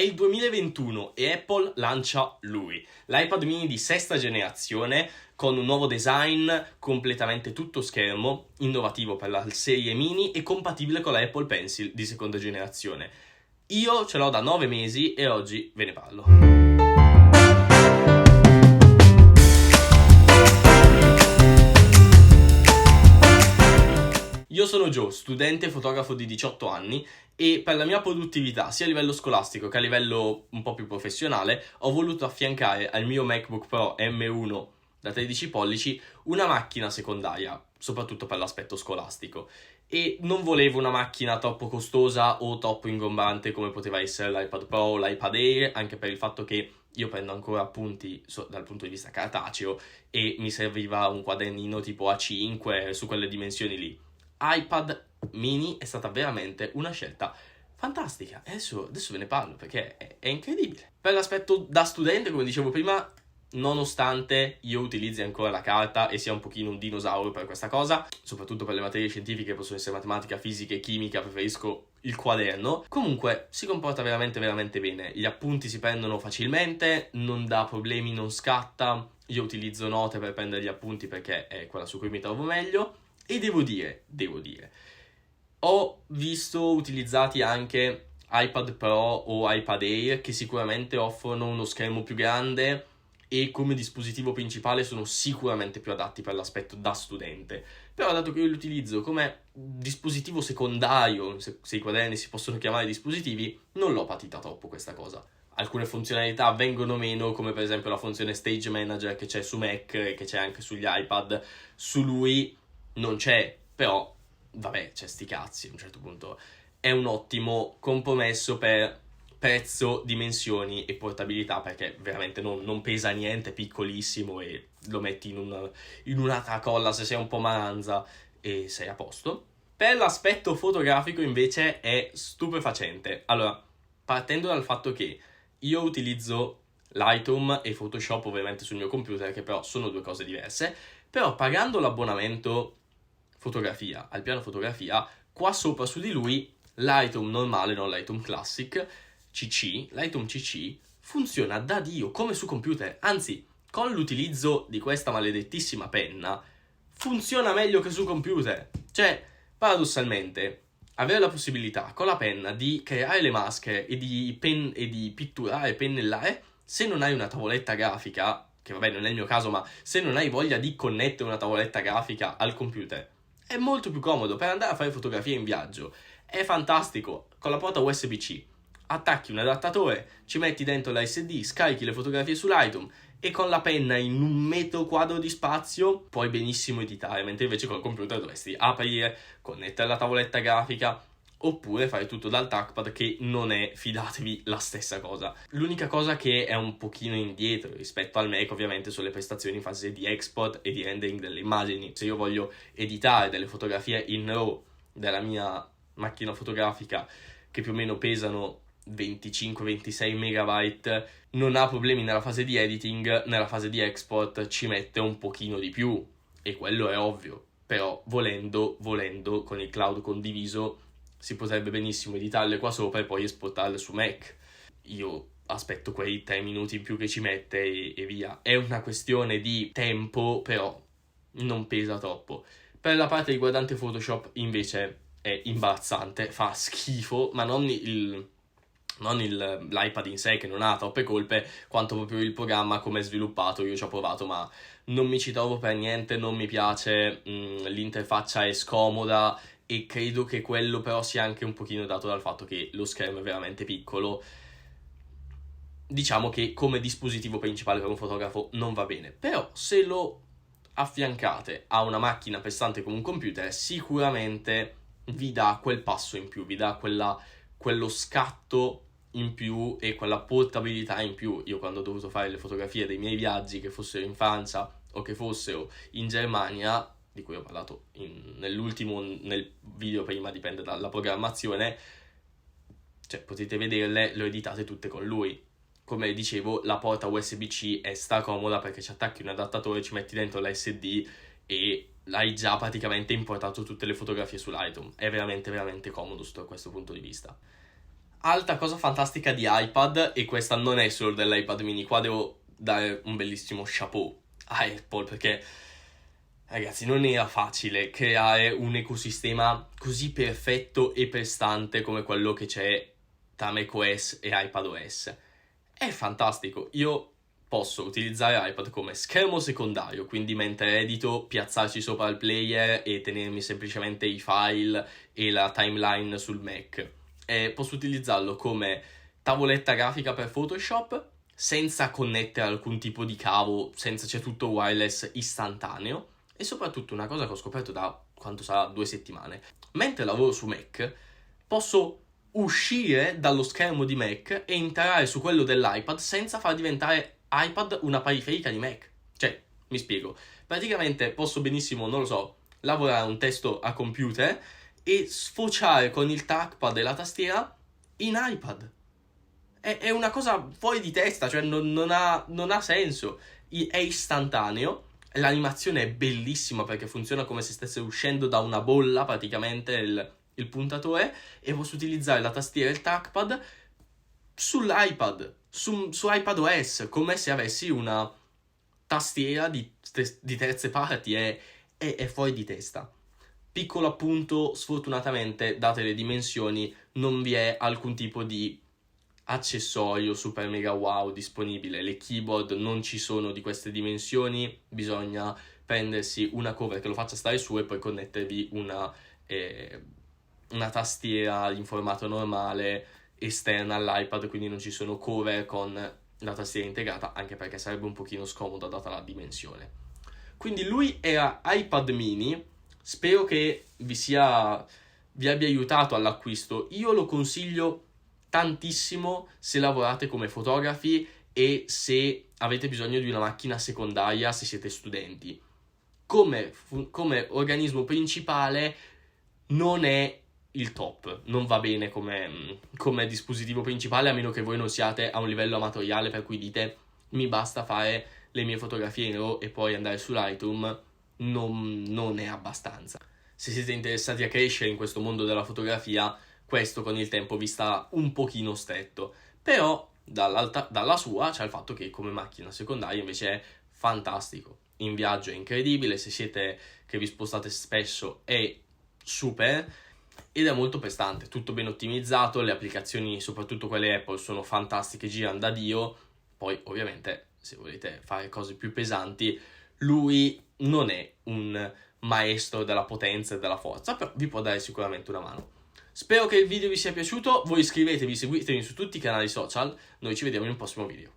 il 2021 e Apple lancia lui, l'iPad mini di sesta generazione con un nuovo design completamente tutto schermo, innovativo per la serie mini e compatibile con la Apple Pencil di seconda generazione. Io ce l'ho da 9 mesi e oggi ve ne parlo. Io sono Joe, studente e fotografo di 18 anni e per la mia produttività, sia a livello scolastico che a livello un po' più professionale, ho voluto affiancare al mio MacBook Pro M1 da 13 pollici una macchina secondaria, soprattutto per l'aspetto scolastico. E non volevo una macchina troppo costosa o troppo ingombante come poteva essere l'iPad Pro o l'iPad Air, anche per il fatto che io prendo ancora appunti dal punto di vista cartaceo e mi serviva un quadernino tipo A5 su quelle dimensioni lì. iPad mini è stata veramente una scelta fantastica e adesso ve ne parlo perché è incredibile. Per l'aspetto da studente, come dicevo prima, nonostante io utilizzi ancora la carta e sia un pochino un dinosauro per questa cosa, soprattutto per le materie scientifiche, possono essere matematica, fisica e chimica, preferisco il quaderno, comunque si comporta veramente bene. Gli appunti si prendono facilmente, non dà problemi, non scatta. Io utilizzo note per prendere gli appunti perché è quella su cui mi trovo meglio. E devo dire, ho visto utilizzati anche iPad Pro o iPad Air che sicuramente offrono uno schermo più grande e come dispositivo principale sono sicuramente più adatti per l'aspetto da studente. Però dato che io li utilizzo come dispositivo secondario, se i quaderni si possono chiamare dispositivi, non l'ho patita troppo questa cosa. Alcune funzionalità vengono meno, come per esempio la funzione Stage Manager che c'è su Mac e che c'è anche sugli iPad. Su lui non c'è, però vabbè, c'è sti cazzi a un certo punto. È un ottimo compromesso per prezzo, dimensioni e portabilità, perché veramente non pesa niente, è piccolissimo e lo metti in una tracolla se sei un po' maranza e sei a posto. Per l'aspetto fotografico invece è stupefacente. Allora, partendo dal fatto che io utilizzo Lightroom e Photoshop ovviamente sul mio computer, che però sono due cose diverse, però pagando l'abbonamento fotografia al piano fotografia, qua sopra su di lui Lightroom normale, non Lightroom Classic, Lightroom CC funziona da Dio come su computer, anzi con l'utilizzo di questa maledettissima penna funziona meglio che su computer. Cioè, paradossalmente, avere la possibilità con la penna di creare le maschere e di pitturare e pennellare, se non hai una tavoletta grafica, che vabbè non è il mio caso, ma se non hai voglia di connettere una tavoletta grafica al computer, è molto più comodo per andare a fare fotografie in viaggio. È fantastico. Con la porta USB-C attacchi un adattatore, ci metti dentro l'SD, scarichi le fotografie su Lightroom e con la penna in 1 metro quadro di spazio puoi benissimo editare, mentre invece col computer dovresti aprire, connettere la tavoletta grafica oppure fare tutto dal trackpad, che non è, fidatevi, la stessa cosa. L'unica cosa che è un pochino indietro rispetto al Mac ovviamente sono le prestazioni in fase di export e di rendering delle immagini. Se io voglio editare delle fotografie in RAW della mia macchina fotografica che più o meno pesano 25-26 megabyte, non ha problemi nella fase di editing, nella fase di export ci mette un pochino di più e quello è ovvio, però volendo con il cloud condiviso si potrebbe benissimo editarle qua sopra e poi esportarle su Mac. Io aspetto quei 3 minuti in più che ci mette e via. È una questione di tempo, però non pesa troppo. Per la parte riguardante Photoshop invece è imbarazzante, fa schifo, ma non l'iPad in sé che non ha troppe colpe, quanto proprio il programma come è sviluppato. Io ci ho provato ma non mi ci trovo per niente, non mi piace, l'interfaccia è scomoda e credo che quello però sia anche un pochino dato dal fatto che lo schermo è veramente piccolo. Diciamo che come dispositivo principale per un fotografo non va bene, però se lo affiancate a una macchina pesante come un computer sicuramente vi dà quel passo in più, vi dà quello scatto in più e quella portabilità in più. Io quando ho dovuto fare le fotografie dei miei viaggi, che fossero in Francia o che fossero in Germania, di cui ho parlato nel video prima, dipende dalla programmazione, cioè potete vederle, le ho editate tutte con lui. Come dicevo, la porta USB-C è stracomoda perché ci attacchi un adattatore, ci metti dentro l'SD e hai già praticamente importato tutte le fotografie su Lightroom. È veramente comodo da questo punto di vista. Altra cosa fantastica di iPad, e questa non è solo dell'iPad mini, qua devo dare un bellissimo chapeau a Apple, perché ragazzi non era facile creare un ecosistema così perfetto e prestante come quello che c'è tra macOS e iPadOS. È fantastico, io posso utilizzare iPad come schermo secondario, quindi mentre edito piazzarci sopra il player e tenermi semplicemente i file e la timeline sul Mac. Posso utilizzarlo come tavoletta grafica per Photoshop senza connettere alcun tipo di cavo, senza c'è tutto wireless istantaneo, e soprattutto una cosa che ho scoperto da quanto sarà 2 settimane. Mentre lavoro su Mac posso uscire dallo schermo di Mac e entrare su quello dell'iPad senza far diventare iPad una periferica di Mac. Cioè, mi spiego. Praticamente posso benissimo, non lo so, lavorare un testo a computer e sfociare con il trackpad e la tastiera in iPad. È una cosa fuori di testa, cioè non ha senso. È istantaneo, l'animazione è bellissima perché funziona come se stesse uscendo da una bolla praticamente il puntatore, e posso utilizzare la tastiera e il trackpad sull'iPad, su iPadOS, come se avessi una tastiera di terze parti. È fuori di testa. Piccolo appunto, sfortunatamente, date le dimensioni, non vi è alcun tipo di accessorio super mega wow disponibile. Le keyboard non ci sono di queste dimensioni, bisogna prendersi una cover che lo faccia stare su e poi connettervi una tastiera in formato normale esterna all'iPad, quindi non ci sono cover con la tastiera integrata, anche perché sarebbe un pochino scomoda data la dimensione. Quindi lui era iPad mini, spero che vi abbia aiutato all'acquisto. Io lo consiglio tantissimo se lavorate come fotografi e se avete bisogno di una macchina secondaria se siete studenti. Come organismo principale non è il top, non va bene come dispositivo principale, a meno che voi non siate a un livello amatoriale per cui dite mi basta fare le mie fotografie in RAW e poi andare su Lightroom. Non è abbastanza. Se siete interessati a crescere in questo mondo della fotografia, questo con il tempo vi sta un pochino stretto, però dalla sua c'è il fatto che come macchina secondaria invece è fantastico. In viaggio è incredibile, se siete che vi spostate spesso è super, ed è molto prestante, tutto ben ottimizzato, le applicazioni, soprattutto quelle Apple, sono fantastiche, girano da Dio. Poi ovviamente se volete fare cose più pesanti, lui non è un maestro della potenza e della forza, però vi può dare sicuramente una mano. Spero che il video vi sia piaciuto, voi iscrivetevi, seguitemi su tutti i canali social, noi ci vediamo in un prossimo video.